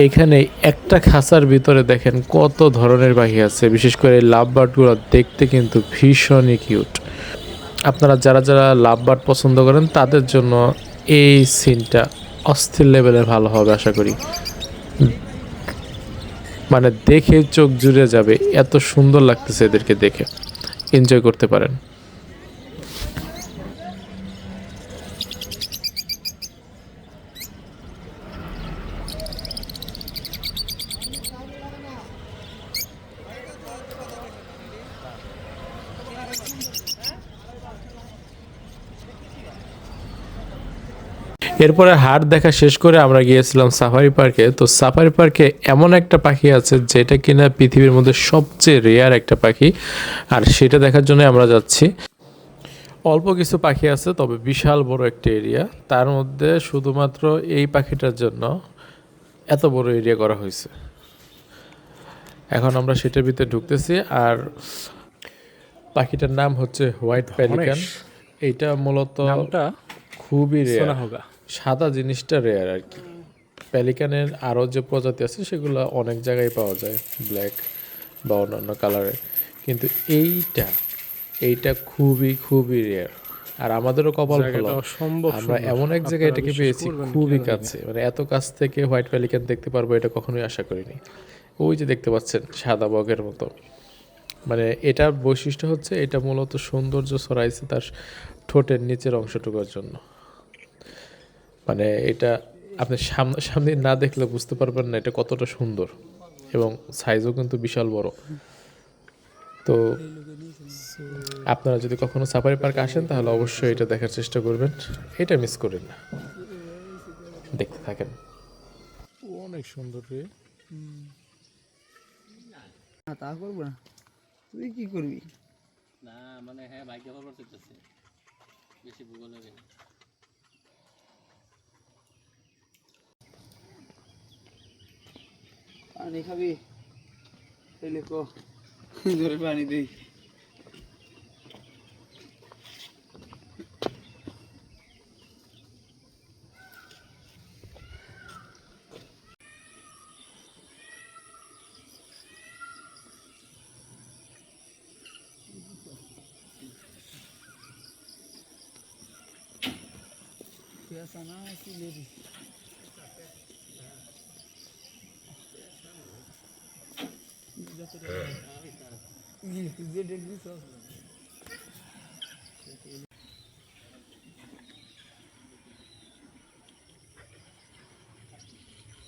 এইখানে একটা খাঁচার ভিতরে দেখেন কত ধরনের পাখি আছে, বিশেষ করে লাভ বার্ডগুলো দেখতে কিন্তু ভীষণই কিউট। আপনারা যারা যারা লাভ বার্ড পছন্দ করেন তাদের জন্য এই সিনটা অস্থির লেভেলের ভালো হবে আশা করি। মানে দেখে চোখ জুড়ে যাবে, এত সুন্দর লাগতেছে এদেরকে দেখে, এনজয় করতে পারেন। এরপরে হাট দেখা শেষ করে আমরা গিয়েছিলাম সাফারি পার্কে। তো সাফারি পার্কে এমন একটা পাখি আছে যেটা কিনা পৃথিবীর মধ্যে সবচেয়ে রেয়ার একটা পাখি, আর সেটা দেখার জন্য আমরা যাচ্ছি। অল্প কিছু পাখি আছে, তবে বিশাল বড় একটা এরিয়া, তার মধ্যে শুধুমাত্র এই পাখিটার জন্য এত বড় এরিয়া করা হয়েছে। এখন আমরা সেটার ভিতরে ঢুকতেছি। আর পাখিটার নাম হচ্ছে হোয়াইট পেলিকান। এইটা মূলত খুবই রেয়ার, সাদা জিনিসটা রেয়ার আর কি। পেলিকানের আরও যে প্রজাতি আছে সেগুলো অনেক জায়গায় পাওয়া যায়, ব্ল্যাক বা অন্যান্য কালারের, কিন্তু এইটা খুবই খুবই রেয়ার। আর আমাদেরও কপাল ভালো, আমরা এমন এক জায়গায় এটাকে পেয়েছি খুবই কাছে, মানে এত কাছ থেকে হোয়াইট পেলিকান দেখতে পারবো এটা কখনোই আশা করিনি। ওই যে দেখতে পাচ্ছেন সাদা বগের মতো, মানে এটার বৈশিষ্ট্য হচ্ছে এটা মূলত সৌন্দর্য ছড়াইছে তার ঠোঁটের নিচের অংশটুকুর জন্য। মানে এটা আপনি সামনাসামনি না দেখলে বুঝতে পারবেন না এটা কতটা সুন্দর, এবং সাইজও কিন্তু বিশাল বড়। তো আপনারা যদি কখনো সাফারি পার্ক আসেন তাহলে অবশ্যই এটা দেখার চেষ্টা করবেন, এটা মিস করেন না, দেখতে থাকেন। অনেক সুন্দর রে। না তা করবো না, তুই কি করবি? না মানে হ্যাঁ বাইক ব্যবহার করতেছে বেশি ভূগোল লাগে। পানি খাবি? তাহলে কো, ধরে পানি দেই। Biasa nasi lady. Dia tu dah. Dia dah